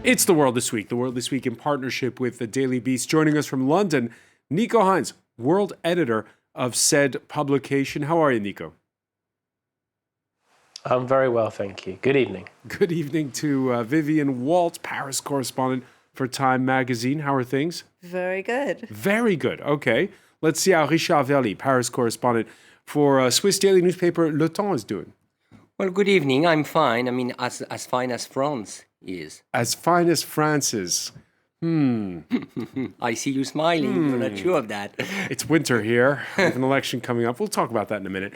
It's The World This Week. The World This Week in partnership with the Daily Beast. Joining us from London, Nico Hines, world editor of said publication. How are you, Nico? I'm very well, thank you. Good evening. Good evening to Vivian Walt, Paris correspondent for Time magazine. How are things? Very good. Very good. Okay. Let's see how Richard Verly, Paris correspondent for Swiss daily newspaper Le Temps, is doing. Well, good evening. I'm fine. I mean, as fine as France is. As fine as France is. I see you smiling. You're not sure of that. It's winter here. We have an election coming up. We'll talk about that in a minute.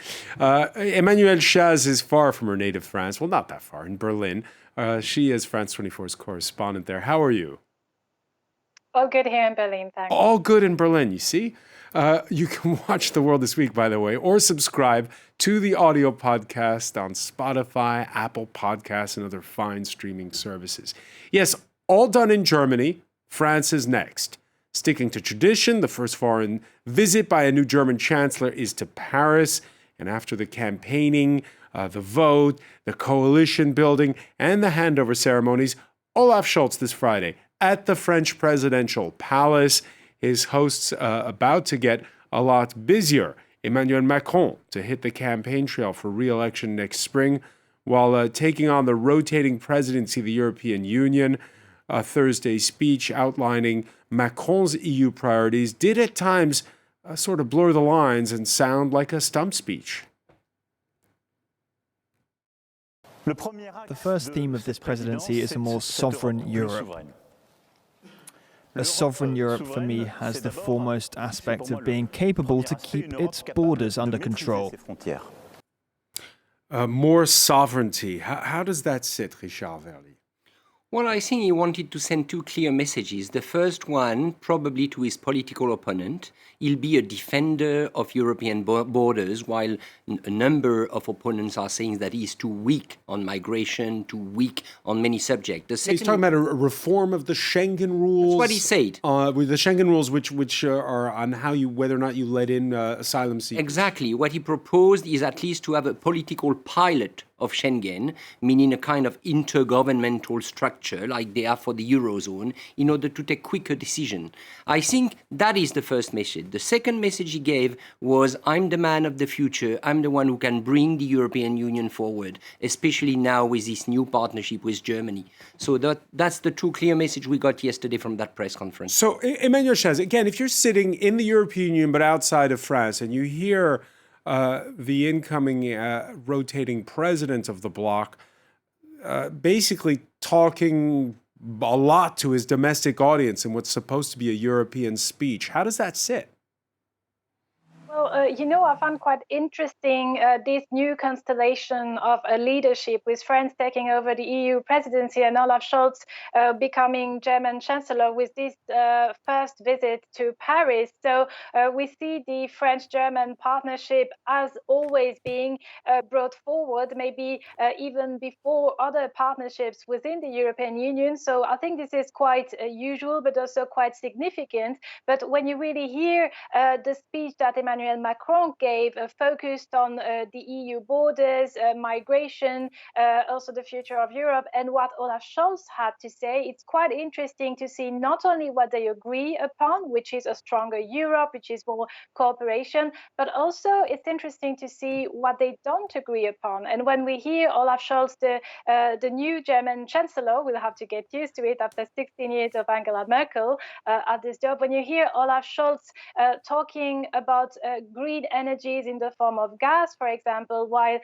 Emmanuel Macron is far from her native France. Well, not that far, in Berlin. She is France 24's correspondent there. How are you? All good here in Berlin, thanks. All good in Berlin, you see? You can watch The World This Week, by the way, or subscribe to the audio podcast on Spotify, Apple Podcasts, and other fine streaming services. Yes, all done in Germany. France is next. Sticking to tradition, the first foreign visit by a new German chancellor is to Paris. And after the campaigning, the vote, the coalition building, and the handover ceremonies, Olaf Scholz this Friday at the French presidential palace. His hosts about to get a lot busier. Emmanuel Macron to hit the campaign trail for re-election next spring, while taking on the rotating presidency of the European Union. A Thursday speech outlining Macron's EU priorities did at times sort of blur the lines and sound like a stump speech. The first theme of this presidency is a more sovereign Europe. A sovereign Europe, for me, has the foremost aspect of being capable to keep its borders under control. More sovereignty. How does that sit, Richard Verly? Well, I think he wanted to send two clear messages. The first one, probably to his political opponent. He'll be a defender of European borders, while a number of opponents are saying that he's too weak on migration, too weak on many subjects. He's talking about a reform of the Schengen rules. That's what he said. With the Schengen rules, which are on whether or not you let in asylum seekers. Exactly. What he proposed is at least to have a political pilot of Schengen, meaning a kind of intergovernmental structure like they have for the Eurozone, in order to take quicker decisions. I think that is the first message. The second message he gave was, I'm the man of the future. I'm the one who can bring the European Union forward, especially now with this new partnership with Germany. So that's the two clear message we got yesterday from that press conference. So, Emmanuel Macron, again, if you're sitting in the European Union but outside of France and you hear the incoming rotating president of the bloc basically talking a lot to his domestic audience in what's supposed to be a European speech, how does that sit? Well, I found quite interesting this new constellation of leadership with France taking over the EU presidency and Olaf Scholz becoming German chancellor with this first visit to Paris. So we see the French-German partnership as always being brought forward, maybe even before other partnerships within the European Union. So I think this is quite usual, but also quite significant. But when you really hear the speech that Emmanuel Macron gave, focused on the EU borders, migration, also the future of Europe, and what Olaf Scholz had to say, it's quite interesting to see not only what they agree upon, which is a stronger Europe, which is more cooperation, but also it's interesting to see what they don't agree upon. And when we hear Olaf Scholz, the new German chancellor, we'll have to get used to it after 16 years of Angela Merkel at this job. When you hear Olaf Scholz talking about green energies in the form of gas, for example, while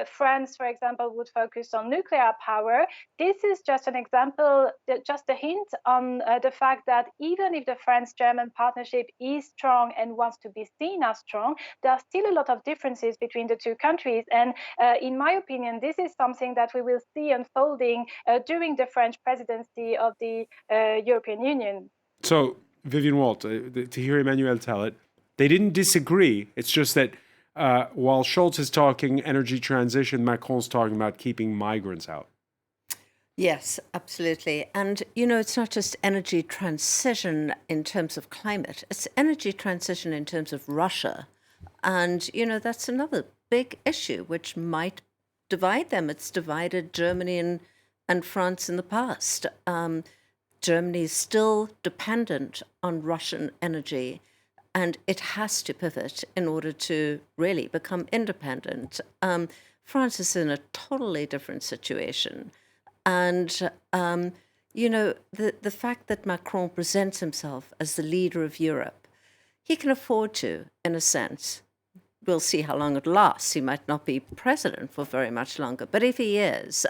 France, for example, would focus on nuclear power. This is just an example, just a hint on the fact that even if the France-German partnership is strong and wants to be seen as strong, there are still a lot of differences between the two countries. And in my opinion, this is something that we will see unfolding during the French presidency of the European Union. So, Vivian Walt, to hear Emmanuel tell it, they didn't disagree. It's just that while Scholz is talking energy transition, Macron's talking about keeping migrants out. Yes, absolutely. And, it's not just energy transition in terms of climate. It's energy transition in terms of Russia. And, that's another big issue which might divide them. It's divided Germany and and France in the past. Germany is still dependent on Russian energy, and it has to pivot in order to really become independent. France is in a totally different situation. And, the fact that Macron presents himself as the leader of Europe, he can afford to, in a sense. We'll see how long it lasts. He might not be president for very much longer. But if he is,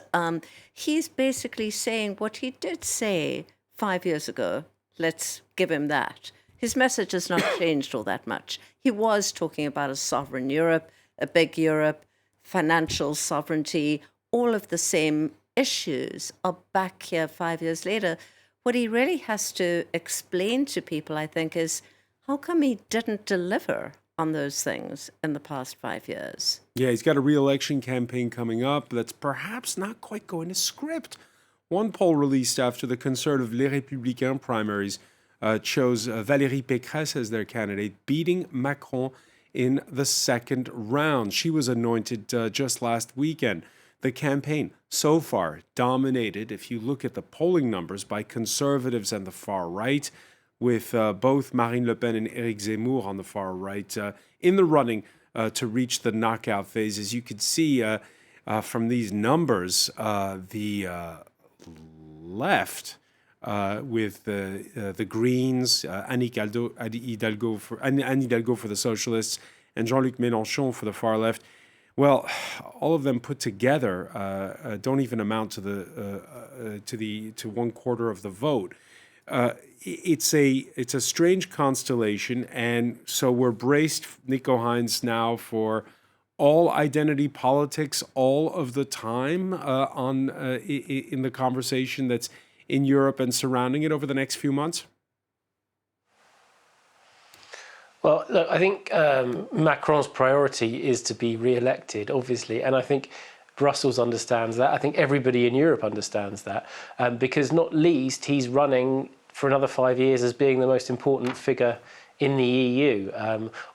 he's basically saying what he did say 5 years ago. Let's give him that. His message has not changed all that much. He was talking about a sovereign Europe, a big Europe, financial sovereignty, all of the same issues are back here 5 years later. What he really has to explain to people, I think, is how come he didn't deliver on those things in the past 5 years? Yeah, he's got a re-election campaign coming up that's perhaps not quite going to script. One poll released after the conservative Les Républicains primaries chose Valérie Pécresse as their candidate, beating Macron in the second round. She was anointed just last weekend. The campaign so far dominated, if you look at the polling numbers, by conservatives and the far right, with both Marine Le Pen and Éric Zemmour on the far right in the running to reach the knockout phase. As you could see from these numbers, the left with the Greens, Anne Hidalgo for the Socialists, and Jean-Luc Mélenchon for the far left. Well, all of them put together don't even amount to 1/4 of the vote. It's a strange constellation, and so we're braced, Nico Hines, now for all identity politics all of the time in the conversation that's in Europe and surrounding it over the next few months? Well, look, I think Macron's priority is to be re-elected, obviously, and I think Brussels understands that. I think everybody in Europe understands that, because not least he's running for another 5 years as being the most important figure in the EU.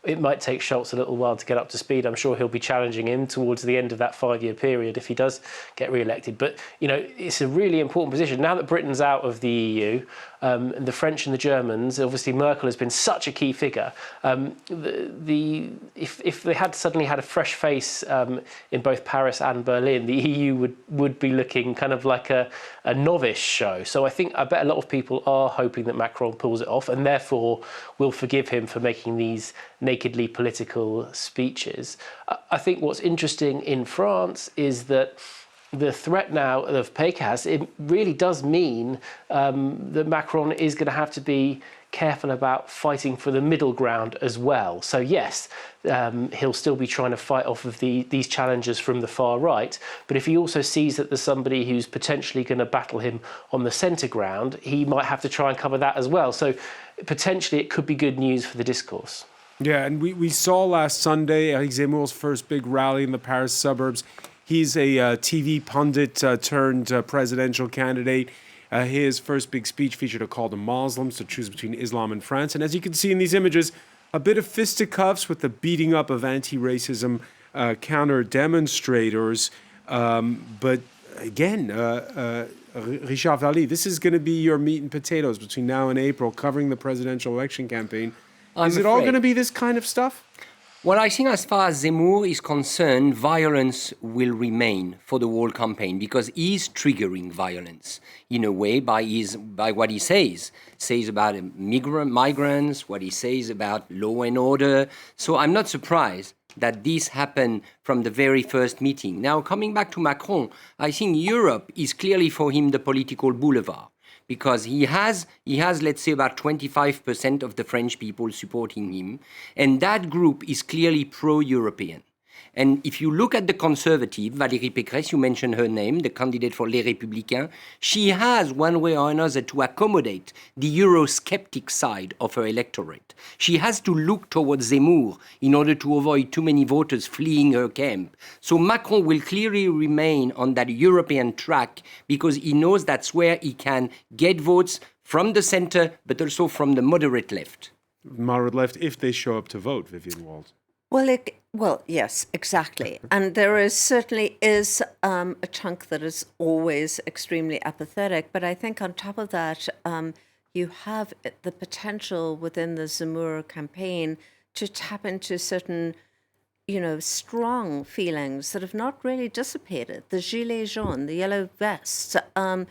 It might take Scholz a little while to get up to speed. I'm sure he'll be challenging him towards the end of that 5-year period if he does get re-elected. But, it's a really important position. Now that Britain's out of the EU, and the French and the Germans, obviously Merkel has been such a key figure. If they had suddenly had a fresh face in both Paris and Berlin, the EU would be looking kind of like a novice show. So I bet a lot of people are hoping that Macron pulls it off, and therefore will forgive him for making these nakedly political speeches. I think what's interesting in France is that the threat now of Pécresse, it really does mean that Macron is going to have to be careful about fighting for the middle ground as well. So yes, he'll still be trying to fight off of these challengers from the far right, but if he also sees that there's somebody who's potentially going to battle him on the centre ground, he might have to try and cover that as well. So potentially it could be good news for the discourse. Yeah, and we saw last Sunday Éric Zemmour's first big rally in the Paris suburbs. He's a TV pundit turned presidential candidate. His first big speech featured a call to Muslims to choose between Islam and France. And as you can see in these images, a bit of fisticuffs with the beating up of anti-racism counter-demonstrators. But again, Richard Verly, this is going to be your meat and potatoes between now and April, covering the presidential election campaign. Is it all going to be this kind of stuff? Well, I think as far as Zemmour is concerned, violence will remain for the whole campaign because he's triggering violence in a way by what he says about migrants, what he says about law and order. So I'm not surprised that this happened from the very first meeting. Now, coming back to Macron, I think Europe is clearly for him the political boulevard, because he has, let's say, about 25% of the French people supporting him. And that group is clearly pro-European. And if you look at the conservative, Valérie Pécresse, you mentioned her name, the candidate for Les Républicains, she has, one way or another, to accommodate the Eurosceptic side of her electorate. She has to look towards Zemmour in order to avoid too many voters fleeing her camp. So Macron will clearly remain on that European track because he knows that's where he can get votes from the center, but also from the moderate left. Moderate left, if they show up to vote, Vivian Wald. Well, Well, yes, exactly. And there is certainly a chunk that is always extremely apathetic. But I think on top of that, you have the potential within the Zemmour campaign to tap into certain, strong feelings that have not really dissipated. The gilets jaunes, the yellow vests, the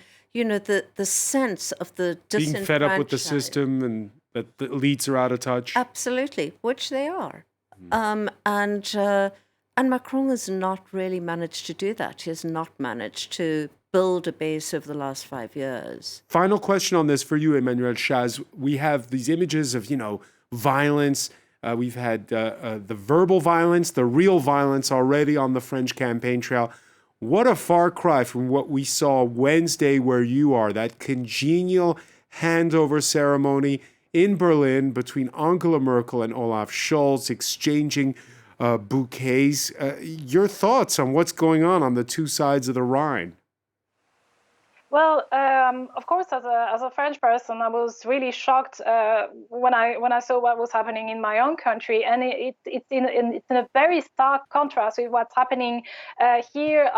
sense of the disenfranchised. Being fed up with the system and that the elites are out of touch. Absolutely, which they are. And Macron has not really managed to do that. He has not managed to build a base over the last 5 years. Final question on this for you, Emmanuel Chaz. We have these images of, violence. We've had the verbal violence, the real violence already on the French campaign trail. What a far cry from what we saw Wednesday where you are, that congenial handover ceremony in Berlin between Angela Merkel and Olaf Scholz, exchanging bouquets. Your thoughts on what's going on the two sides of the Rhine? Well, of course, as a French person, I was really shocked when I saw what was happening in my own country, and it's in a very stark contrast with what's happening here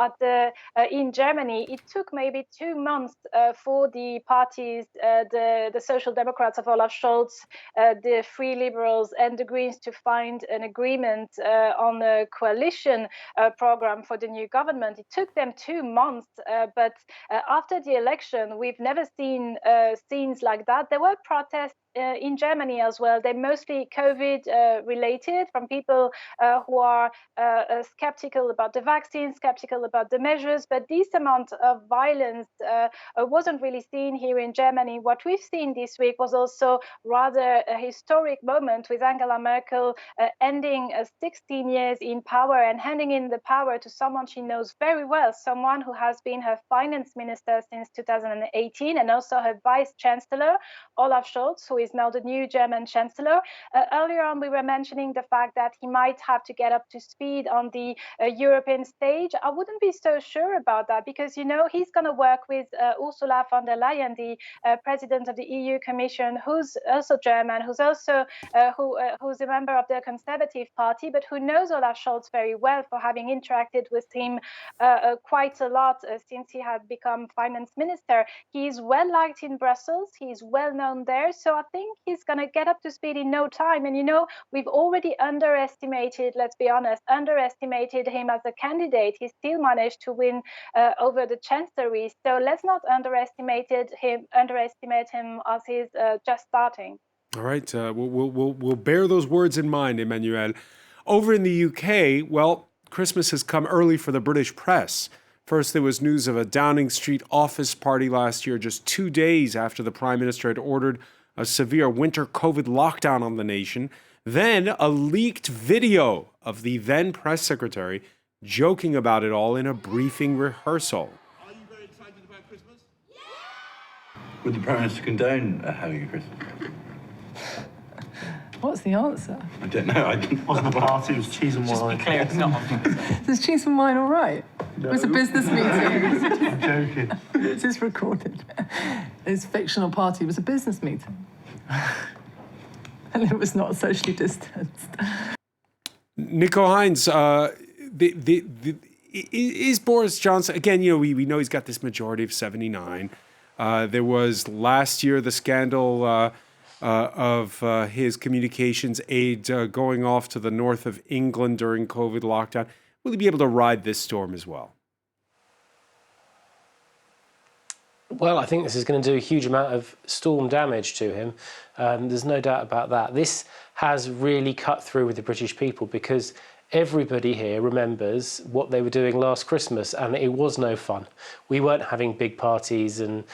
in Germany. It took maybe 2 months for the parties, the Social Democrats of Olaf Scholz, the Free Liberals, and the Greens to find an agreement on a coalition program for the new government. It took them 2 months, but after the election, we've never seen scenes like that. There were protests in Germany as well. They're mostly COVID related, from people who are skeptical about the vaccine, skeptical about the measures. But this amount of violence wasn't really seen here in Germany. What we've seen this week was also rather a historic moment, with Angela Merkel ending 16 years in power and handing in the power to someone she knows very well, someone who has been her finance minister since 2018, and also her vice chancellor, Olaf Scholz, who is now the new German chancellor. Earlier on, we were mentioning the fact that he might have to get up to speed on the European stage. I wouldn't be so sure about that, because, he's going to work with Ursula von der Leyen, the president of the EU Commission, who's also German, who's also who's a member of the Conservative Party, but who knows Olaf Scholz very well for having interacted with him quite a lot since he had become finance minister. He's well liked in Brussels. He's well known there. So I think he's going to get up to speed in no time. And, we've already underestimated him as a candidate. He still managed to win over the chancellery. So let's not underestimate him as he's just starting. All right. We'll bear those words in mind, Emmanuel. Over in the UK, well, Christmas has come early for the British press. First, there was news of a Downing Street office party last year, just 2 days after the Prime Minister had ordered a severe winter COVID lockdown on the nation. Then a leaked video of the then press secretary joking about it all in a briefing rehearsal. Are you very excited about Christmas? Yeah! Would the Prime Minister condone having a Christmas? What's the answer? I don't know. It wasn't a party, it was cheese and wine. Just be clear, it's not. Is cheese and wine all right? No. It was a business meeting. I'm joking. This is recorded. His fictional party was a business meeting. And it was not socially distanced. Nico Hines, is Boris Johnson, again, we know he's got this majority of 79. There was last year the scandal of his communications aide going off to the north of England during COVID lockdown. Will he be able to ride this storm as well? Well, I think this is going to do a huge amount of storm damage to him. There's no doubt about that. This has really cut through with the British people, because everybody here remembers what they were doing last Christmas, and it was no fun. We weren't having big parties and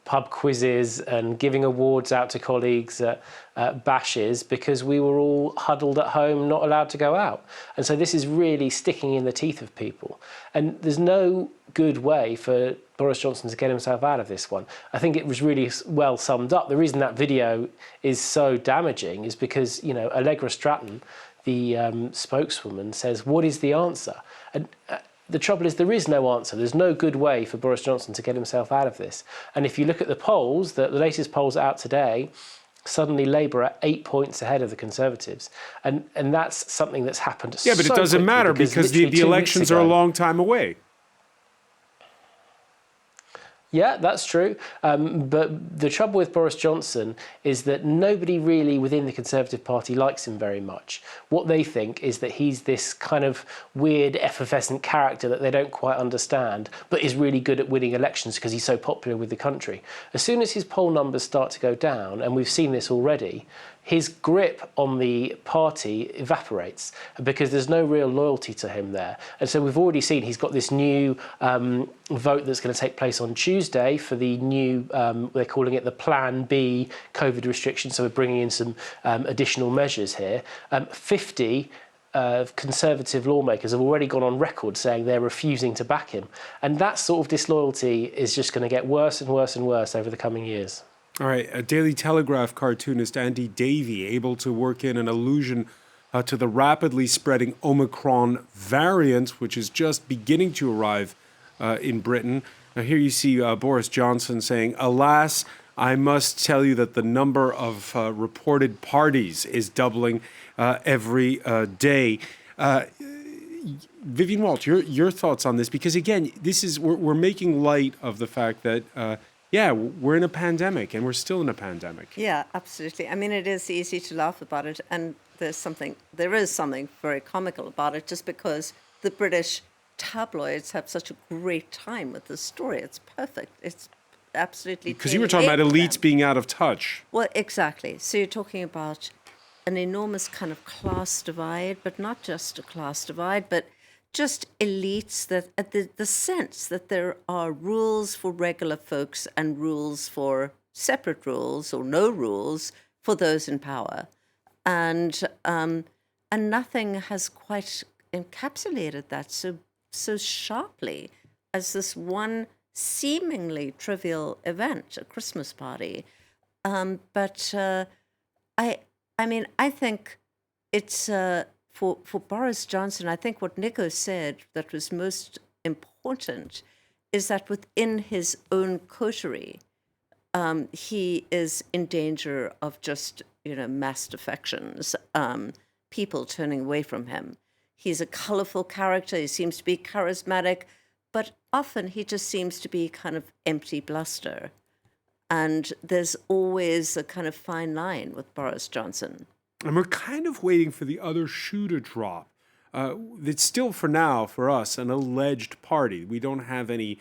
pub quizzes and giving awards out to colleagues at bashes, because we were all huddled at home, not allowed to go out. And so this is really sticking in the teeth of people. And there's no good way for Boris Johnson to get himself out of this one. I think it was really well summed up. The reason that video is so damaging is because, Allegra Stratton, the spokeswoman, says, what is the answer? And the trouble is, there is no answer. There's no good way for Boris Johnson to get himself out of this. And if you look at the polls, the latest polls out today, suddenly Labour are 8 points ahead of the Conservatives. And that's something that's happened Yeah, but so it doesn't quickly matter because the 2 weeks elections are a ago- long time away. Yeah, that's true. But the trouble with Boris Johnson is that nobody really within the Conservative Party likes him very much. What they think is that he's this kind of weird, effervescent character that they don't quite understand, but is really good at winning elections because he's so popular with the country. As soon as his poll numbers start to go down, and we've seen this already, his grip on the party evaporates because there's no real loyalty to him there. And so we've already seen he's got this new vote that's going to take place on Tuesday for the new, they're calling it the Plan B COVID restrictions. So we're bringing in some additional measures here. 50 Conservative lawmakers have already gone on record saying they're refusing to back him. And that sort of disloyalty is just going to get worse and worse and worse over the coming years. All right, a Daily Telegraph cartoonist, Andy Davey, able to work in an allusion to the rapidly spreading Omicron variant, which is just beginning to arrive in Britain. Now, here you see Boris Johnson saying, "Alas, I must tell you that the number of reported parties is doubling every day." Vivian Walt, your thoughts on this? Because again, this is we're making light of the fact that we're in a pandemic, and we're still in a pandemic. Yeah, absolutely. I mean, it is easy to laugh about it, and there is something very comical about it, just because the British tabloids have such a great time with this story. It's perfect. It's absolutely because you were talking about elites being out of touch. Well, exactly. So you're talking about an enormous kind of class divide, but not just a class divide, but just elites, that the sense that there are rules for regular folks and rules for separate rules or no rules for those in power, and nothing has quite encapsulated that so sharply as this one seemingly trivial event, a Christmas party. But I mean, I think it's for Boris Johnson, I think what Nico said that was most important is that within his own coterie, he is in danger of just, mass defections, people turning away from him. He's a colorful character. He seems to be charismatic, but often he just seems to be kind of empty bluster. And there's always a kind of fine line with Boris Johnson. And we're kind of waiting for the other shoe to drop. It's still, for now, for us, an alleged party. We don't have any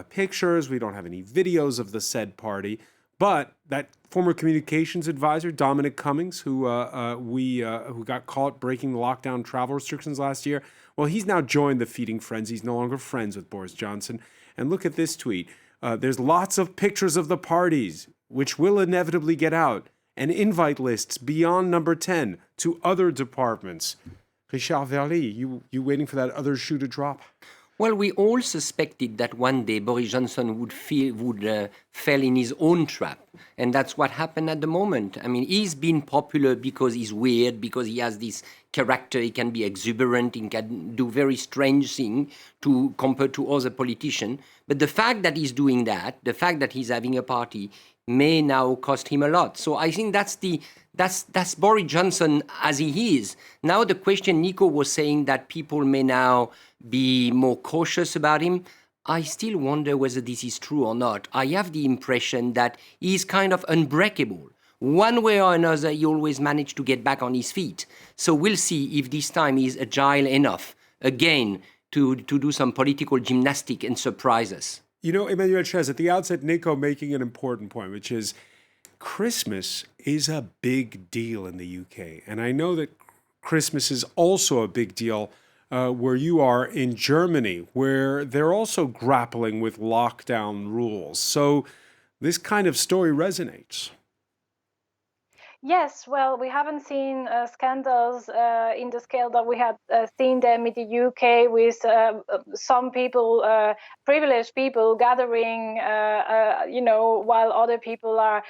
pictures. We don't have any videos of the said party. But that former communications advisor, Dominic Cummings, who got caught breaking the lockdown travel restrictions last year, well, he's now joined the feeding frenzy. He's no longer friends with Boris Johnson. And look at this tweet. There's lots of pictures of the parties, which will inevitably get out, and invite lists beyond number 10 to other departments. Richard Verly, you waiting for that other shoe to drop? Well, we all suspected that one day Boris Johnson would fall in his own trap. And that's what happened at the moment. I mean, he's been popular because he's weird, because he has this character. He can be exuberant. He can do very strange things compared to other politicians. But the fact that he's doing that, the fact that he's having a party, may now cost him a lot. So I think that's Boris Johnson as he is. Now the question, Nico was saying that people may now be more cautious about him. I still wonder whether this is true or not. I have the impression that he's kind of unbreakable. One way or another, he always managed to get back on his feet. So we'll see if this time he's agile enough, again, to do some political gymnastic and surprise us. Emmanuel Macron, at the outset, Nico making an important point, which is Christmas is a big deal in the UK. And I know that Christmas is also a big deal where you are in Germany, where they're also grappling with lockdown rules. So this kind of story resonates. Yes, well, we haven't seen scandals in the scale that we had seen them in the UK, with some people, privileged people, gathering, while other people are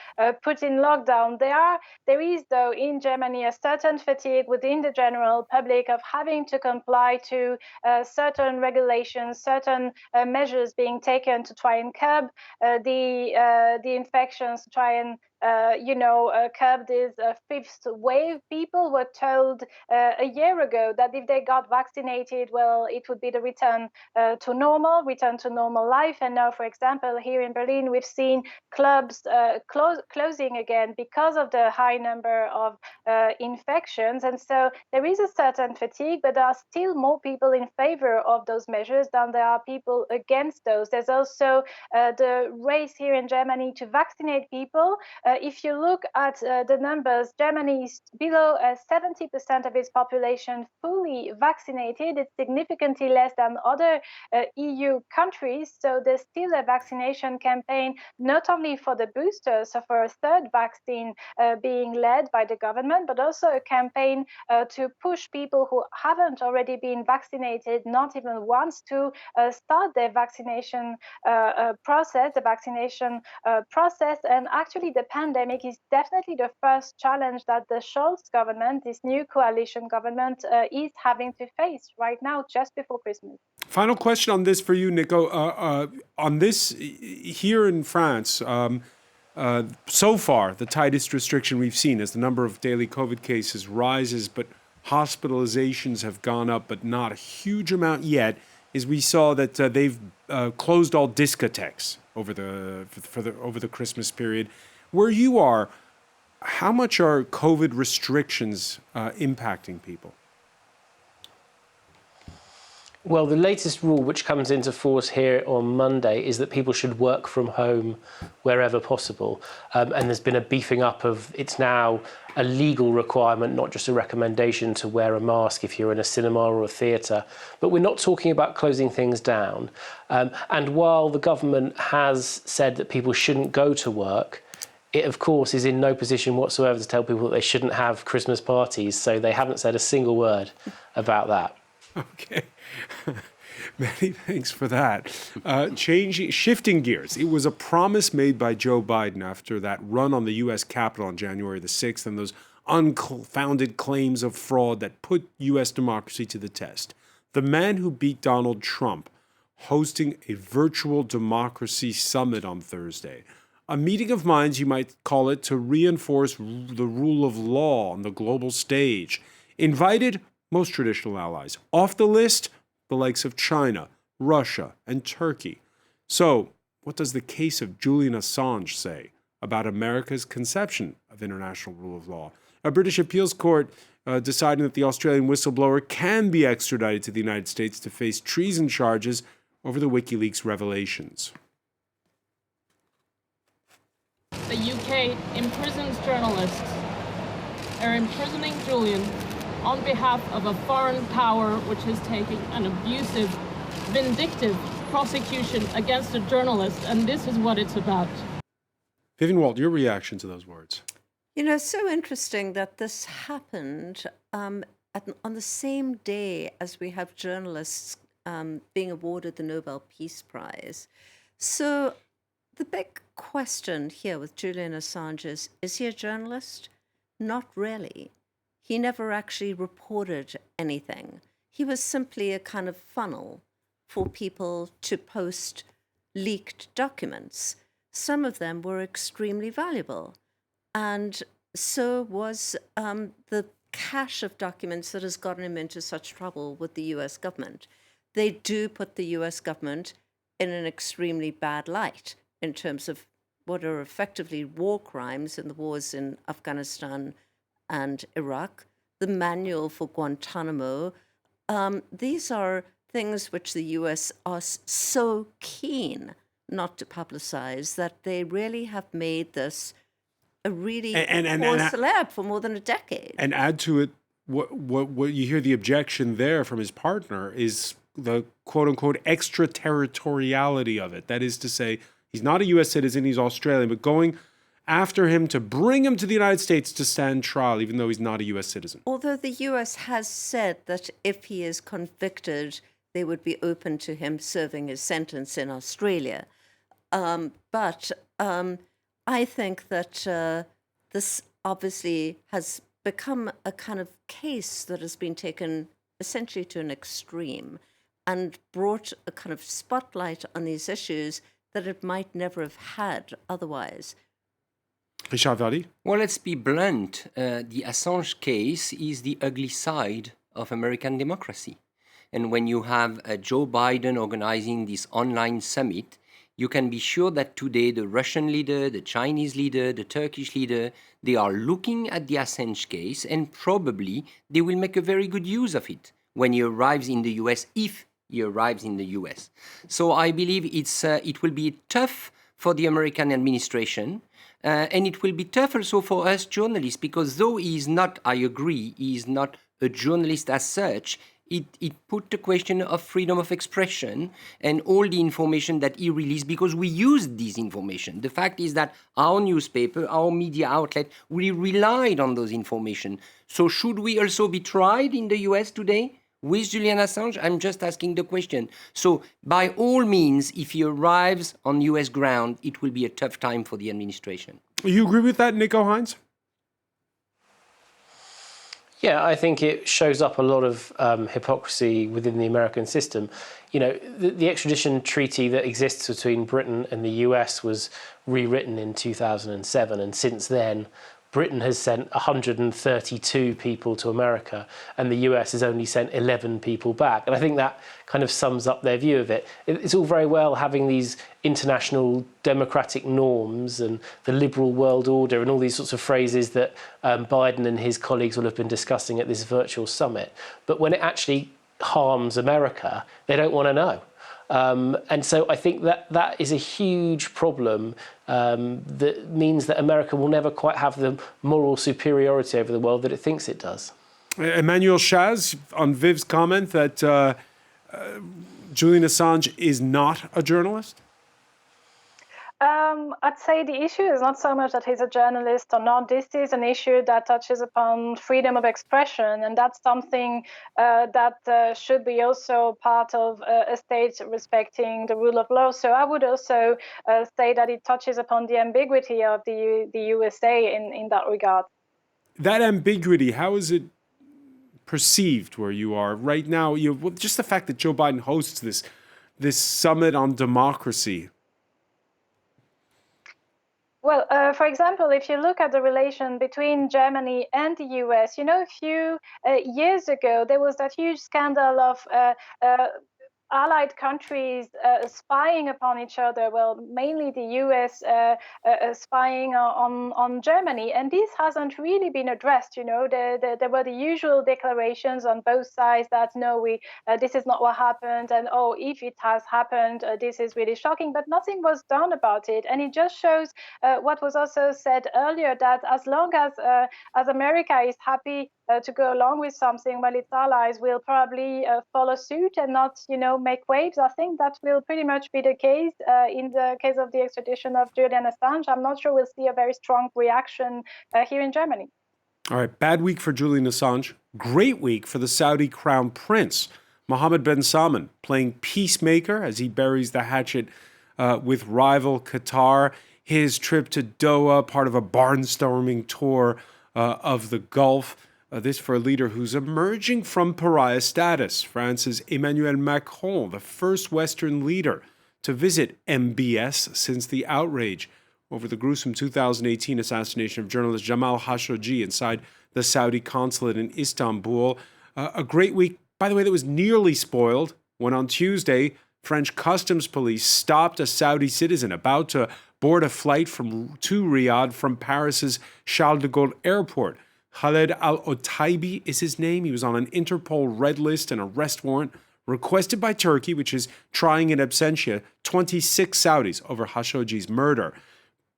put in lockdown. There is, though, in Germany, a certain fatigue within the general public of having to comply to certain regulations, certain measures being taken to try and curb the infections, to try and curb this fifth wave. People were told a year ago that if they got vaccinated, well, it would be the return to normal life. And now, for example, here in Berlin, we've seen clubs closing again because of the high number of infections. And so there is a certain fatigue, but there are still more people in favor of those measures than there are people against those. There's also the race here in Germany to vaccinate people. If you look at the numbers, Germany is below 70% of its population fully vaccinated. It's significantly less than other EU countries. So there's still a vaccination campaign, not only for the boosters, so for a third vaccine being led by the government, but also a campaign to push people who haven't already been vaccinated, not even once, to start their vaccination process. And actually, the pandemic is definitely the first challenge that the Scholz government, this new coalition government, is having to face right now, just before Christmas. Final question on this for you, Nico. On this, here in France, so far, the tightest restriction we've seen as the number of daily COVID cases rises, but hospitalizations have gone up, but not a huge amount yet, is we saw that they've closed all discotheques over the Christmas period. Where you are, how much are COVID restrictions impacting people? Well, the latest rule, which comes into force here on Monday, is that people should work from home wherever possible. And there's been a beefing up of, it's now a legal requirement, not just a recommendation to wear a mask if you're in a cinema or a theatre. But we're not talking about closing things down. And while the government has said that people shouldn't go to work, it, of course, is in no position whatsoever to tell people that they shouldn't have Christmas parties. So they haven't said a single word about that. Okay. Many thanks for that. Shifting gears. It was a promise made by Joe Biden after that run on the U.S. Capitol on January the 6th and those unfounded claims of fraud that put U.S. democracy to the test. The man who beat Donald Trump hosting a virtual democracy summit on Thursday. A meeting of minds, you might call it, to reinforce the rule of law on the global stage. Invited most traditional allies. Off the list, the likes of China, Russia, and Turkey. So, what does the case of Julian Assange say about America's conception of international rule of law? A British appeals court deciding that the Australian whistleblower can be extradited to the United States to face treason charges over the Wikileaks revelations. The UK imprisons journalists. They're imprisoning Julian on behalf of a foreign power which is taking an abusive, vindictive prosecution against a journalist, and this is what it's about. Vivian Walt, your reaction to those words? You know, so interesting that this happened on the same day as we have journalists being awarded the Nobel Peace Prize. So the big question here with Julian Assange is he a journalist? Not really. He never actually reported anything. He was simply a kind of funnel for people to post leaked documents. Some of them were extremely valuable. And so was the cache of documents that has gotten him into such trouble with the US government. They do put the US government in an extremely bad light in terms of what are effectively war crimes in the wars in Afghanistan and Iraq, the manual for Guantanamo. These are things which the US are so keen not to publicize that they really have made this a really core celeb for more than a decade. And add to it, what you hear the objection there from his partner is the quote-unquote extraterritoriality of it. That is to say, he's not a U.S. citizen, he's Australian, but going after him to bring him to the United States to stand trial, even though he's not a U.S. citizen. Although the U.S. has said that if he is convicted, they would be open to him serving his sentence in Australia. But I think that this obviously has become a kind of case that has been taken essentially to an extreme and brought a kind of spotlight on these issues that it might never have had otherwise. Richard Verdi? Well, let's be blunt. The Assange case is the ugly side of American democracy. And when you have Joe Biden organizing this online summit, you can be sure that today the Russian leader, the Chinese leader, the Turkish leader, they are looking at the Assange case, and probably they will make a very good use of it when he arrives in the US, if he arrives in the US. So I believe it will be tough for the American administration, and it will be tough also for us journalists, because though he is not, I agree, he is not a journalist as such, it put the question of freedom of expression and all the information that he released, because we used this information. The fact is that our newspaper, our media outlet, we relied on those information. So should we also be tried in the US today with Julian Assange? I'm just asking the question. So by all means, if he arrives on US ground, it will be a tough time for the administration. You agree with that, Nico Hines? Yeah, I think it shows up a lot of hypocrisy within the American system. You know, the extradition treaty that exists between Britain and the US was rewritten in 2007, and since then, Britain has sent 132 people to America, and the US has only sent 11 people back. And I think that kind of sums up their view of it. It's all very well having these international democratic norms and the liberal world order and all these sorts of phrases that Biden and his colleagues will have been discussing at this virtual summit. But when it actually harms America, they don't want to know. And so I think that is a huge problem that means that America will never quite have the moral superiority over the world that it thinks it does. Emmanuel Chaz, on Viv's comment that Julian Assange is not a journalist? I'd say the issue is not so much that he's a journalist or not. This is an issue that touches upon freedom of expression, and that's something that should be also part of a state respecting the rule of law. So I would also say that it touches upon the ambiguity of the USA in that regard. That ambiguity, how is it perceived where you are right now? Just the fact that Joe Biden hosts this summit on democracy. Well, for example, if you look at the relation between Germany and the US, a few years ago, there was that huge scandal of allied countries spying upon each other, well, mainly the US spying on Germany. And this hasn't really been addressed. There were the usual declarations on both sides that, no, this is not what happened. And, oh, if it has happened, this is really shocking. But nothing was done about it. And it just shows what was also said earlier, that as long as America is happy to go along with something, well, its allies will probably follow suit and not, make waves. I think that will pretty much be the case in the case of the extradition of Julian Assange. I'm not sure we'll see a very strong reaction here in Germany. All right, bad week for Julian Assange. Great week for the Saudi crown prince, Mohammed bin Salman, playing peacemaker as he buries the hatchet with rival Qatar. His trip to Doha, part of a barnstorming tour of the Gulf. This for a leader who's emerging from pariah status. France's Emmanuel Macron, the first Western leader to visit MBS since the outrage over the gruesome 2018 assassination of journalist Jamal Khashoggi inside the Saudi consulate in Istanbul. A great week, by the way, that was nearly spoiled when on Tuesday, French customs police stopped a Saudi citizen about to board a flight to Riyadh from Paris's Charles de Gaulle airport. Khaled al-Otaibi is his name. He was on an Interpol red list and arrest warrant requested by Turkey, which is trying in absentia 26 Saudis over Khashoggi's murder.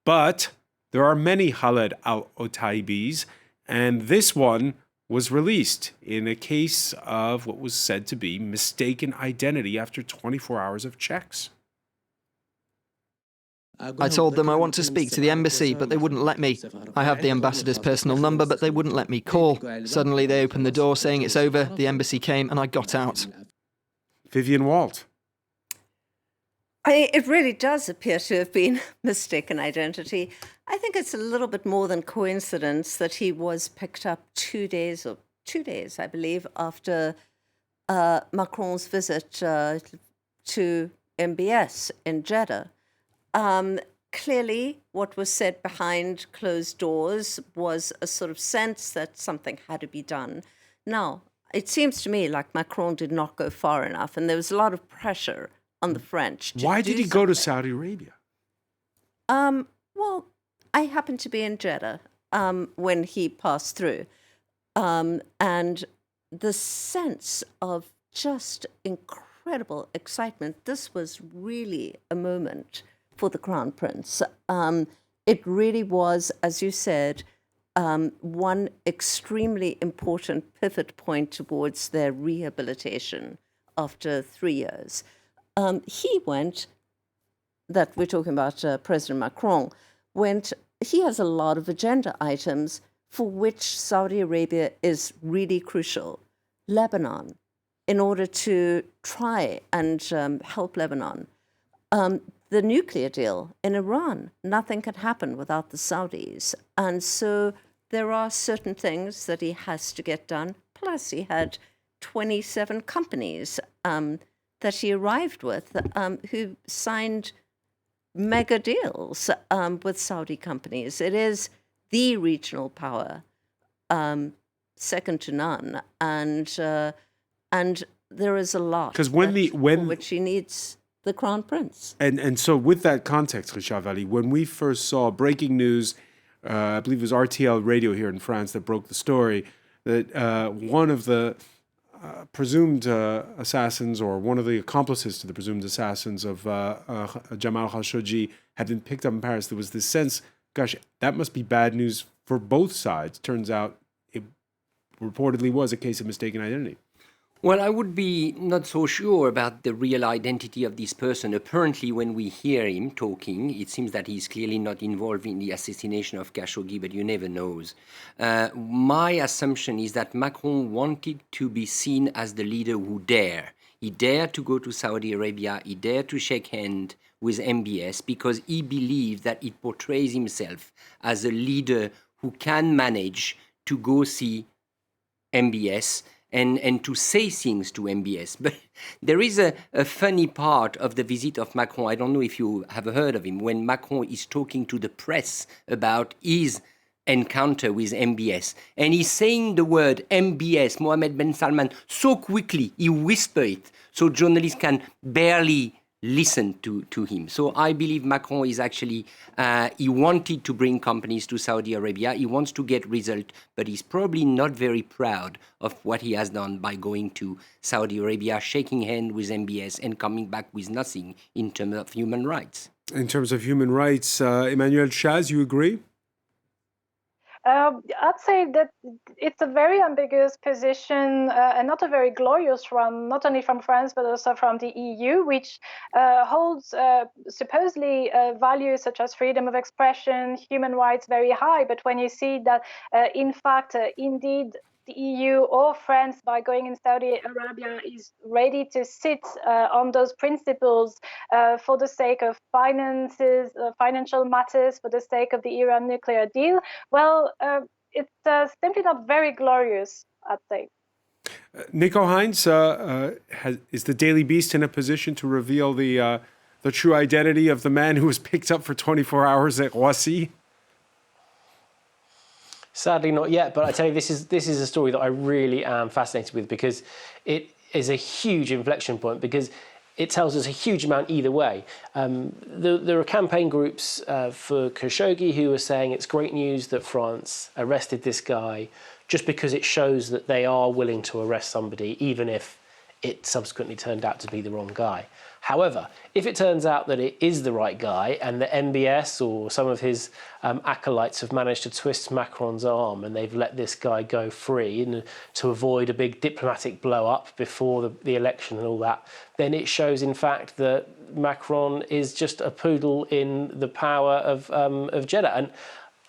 But there are many Khaled al-Otaibis, and this one was released in a case of what was said to be mistaken identity after 24 hours of checks. I told them I want to speak to the embassy, but they wouldn't let me. I have the ambassador's personal number, but they wouldn't let me call. Suddenly they opened the door saying it's over, the embassy came, and I got out. Vivian Walt. It really does appear to have been mistaken identity. I think it's a little bit more than coincidence that he was picked up 2 days, I believe, after Macron's visit to MBS in Jeddah. clearly, what was said behind closed doors was a sort of sense that something had to be done. Now, it seems to me like Macron did not go far enough, and there was a lot of pressure on the French. Why did he go to Saudi Arabia? Well, I happened to be in Jeddah when he passed through, and the sense of just incredible excitement. This was really a moment for the Crown Prince. It really was, as you said, one extremely important pivot point towards their rehabilitation after 3 years. He went, that we're talking about President Macron, he has a lot of agenda items for which Saudi Arabia is really crucial. Lebanon, in order to try and help Lebanon. The nuclear deal in Iran, nothing can happen without the Saudis. And so there are certain things that he has to get done. Plus, he had 27 companies that he arrived with who signed mega deals with Saudi companies. It is the regional power, second to none. And there is a lot for which he needs the Crown Prince. And so with that context, Richard Valli, when we first saw breaking news, I believe it was RTL Radio here in France that broke the story, that one of the presumed assassins, or one of the accomplices to the presumed assassins of Jamal Khashoggi, had been picked up in Paris, there was this sense, gosh, that must be bad news for both sides. Turns out it reportedly was a case of mistaken identity. Well, I would be not so sure about the real identity of this person. Apparently, when we hear him talking, it seems that he's clearly not involved in the assassination of Khashoggi, but you never know. My assumption is that Macron wanted to be seen as the leader who dare. He dared to go to Saudi Arabia, he dared to shake hands with MBS, because he believed that it portrays himself as a leader who can manage to go see MBS and to say things to MBS. But there is a funny part of the visit of Macron. I don't know if you have heard of him, when Macron is talking to the press about his encounter with MBS. And he's saying the word MBS, Mohammed bin Salman, so quickly, he whispers it, so journalists can barely listen to him. So I believe Macron is actually, he wanted to bring companies to Saudi Arabia. He wants to get result, but he's probably not very proud of what he has done by going to Saudi Arabia, shaking hands with MBS and coming back with nothing in terms of human rights. In terms of human rights, Emmanuel Chaz, you agree? I'd say that it's a very ambiguous position and not a very glorious one, not only from France, but also from the EU, which holds supposedly values such as freedom of expression, human rights very high. But when you see that, in fact, indeed, the EU or France, by going in Saudi Arabia, is ready to sit on those principles for the sake of finances, financial matters, for the sake of the Iran nuclear deal, well, it's simply not very glorious, I'd say. Nico Heinz, is the Daily Beast in a position to reveal the true identity of the man who was picked up for 24 hours at Roissy? Sadly, not yet. But I tell you, this is a story that I really am fascinated with, because it is a huge inflection point, because it tells us a huge amount either way. There are campaign groups for Khashoggi who are saying it's great news that France arrested this guy, just because it shows that they are willing to arrest somebody, even if it subsequently turned out to be the wrong guy. However, if it turns out that it is the right guy, and that MBS or some of his acolytes have managed to twist Macron's arm and they've let this guy go free and to avoid a big diplomatic blow-up before the election and all that, then it shows, in fact, that Macron is just a poodle in the power of Jeddah. And,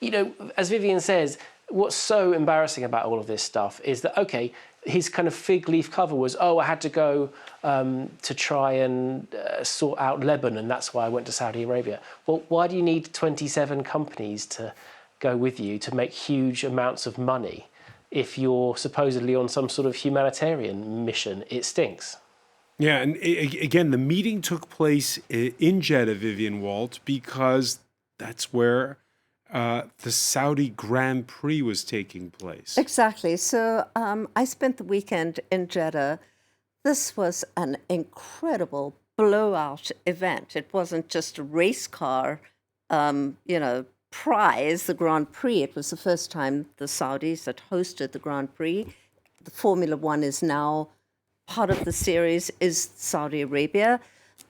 you know, as Vivian says, what's so embarrassing about all of this stuff is that, okay, his kind of fig leaf cover was, I had to go to try and sort out Lebanon. That's why I went to Saudi Arabia. Well, why do you need 27 companies to go with you to make huge amounts of money if you're supposedly on some sort of humanitarian mission? It stinks. Yeah, and again, the meeting took place in Jeddah, Vivian Walt, because that's where the Saudi Grand Prix was taking place. Exactly. So I spent the weekend in Jeddah. This was an incredible blowout event. It wasn't just a race car, prize, the Grand Prix. It was the first time the Saudis had hosted the Grand Prix. The Formula One is now part of the series is Saudi Arabia.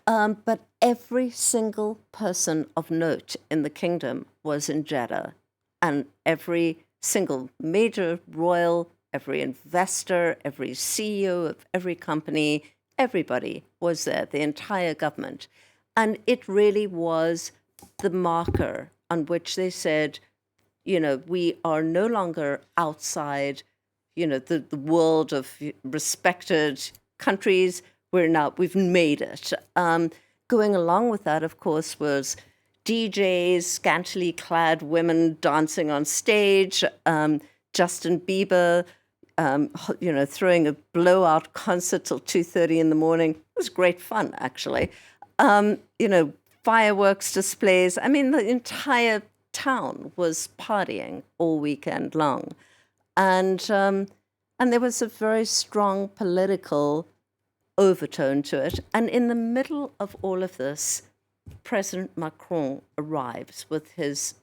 But every single person of note in the kingdom was in Jeddah. And every single major royal, every investor, every CEO of every company, everybody was there, the entire government. And it really was the marker on which they said, we are no longer outside, the world of respected countries. We've made it. Going along with that, of course, was DJs, scantily clad women dancing on stage, Justin Bieber, throwing a blowout concert till 2:30 in the morning. It was great fun, actually. Fireworks displays. I mean, the entire town was partying all weekend long. And there was a very strong political overtone to it. And in the middle of all of this, President Macron arrives with his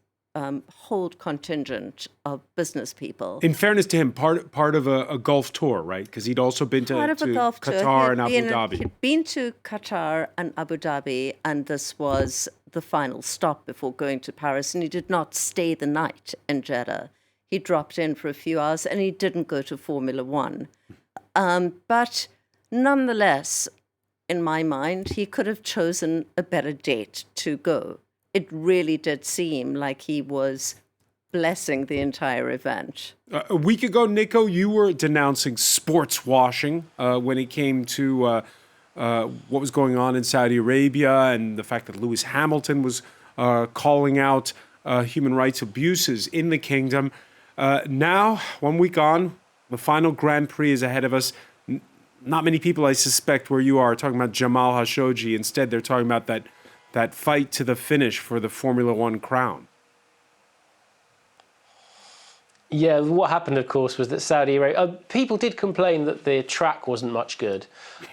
whole contingent of business people. In fairness to him, part of a Gulf tour, right? Because he'd also been to Qatar and Abu Dhabi. He'd been to Qatar and Abu Dhabi, and this was the final stop before going to Paris. And he did not stay the night in Jeddah. He dropped in for a few hours, and he didn't go to Formula One. But nonetheless, in my mind, he could have chosen a better date to go. It really did seem like he was blessing the entire event. A week ago, Nico, you were denouncing sports washing when it came to what was going on in Saudi Arabia and the fact that Lewis Hamilton was calling out human rights abuses in the kingdom. Now, 1 week on, the final Grand Prix is ahead of us. Not many people, I suspect, where you are talking about Jamal Khashoggi. Instead, they're talking about that fight to the finish for the Formula One crown. Yeah, what happened, of course, was that Saudi Arabia... people did complain that the track wasn't much good,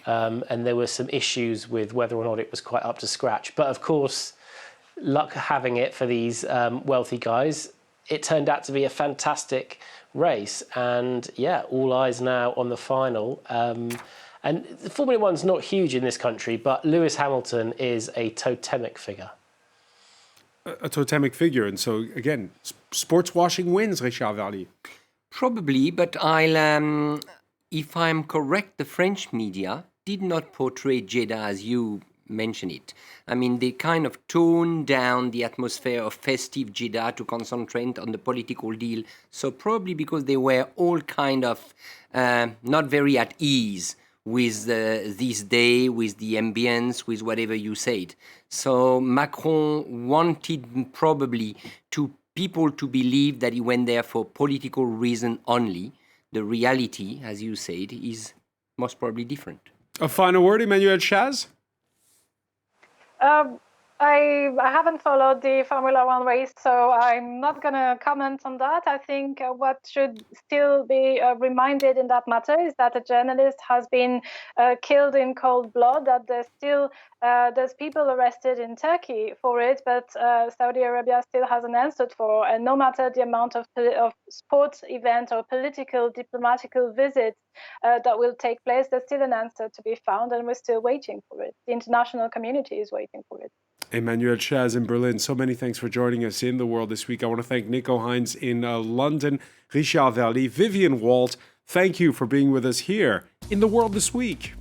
and there were some issues with whether or not it was quite up to scratch. But, of course, luck having it for these wealthy guys, it turned out to be a fantastic race. And, yeah, all eyes now on the final. And Formula One's not huge in this country, but Lewis Hamilton is a totemic figure. A totemic figure. And so, again, sports washing wins, Richard Verly. Probably, but if I'm correct, the French media did not portray Jeddah as you mention it. I mean, they kind of toned down the atmosphere of festive Jeddah to concentrate on the political deal. So probably because they were all kind of not very at ease with this day, with the ambience, with whatever you said. So Macron wanted probably people to believe that he went there for political reason only. The reality, as you said, is most probably different. A final word, Emmanuel Chaz? I haven't followed the Formula One race, so I'm not going to comment on that. I think what should still be reminded in that matter is that a journalist has been killed in cold blood, that there's people arrested in Turkey for it, but Saudi Arabia still hasn't answered for. And no matter the amount of sports events or political, diplomatical visits that will take place, there's still an answer to be found, and we're still waiting for it. The international community is waiting for it. Emmanuel Chaz in Berlin, so many thanks for joining us in The World This Week. I want to thank Nico Hines in London, Richard Verly, Vivian Walt. Thank you for being with us here in The World This Week.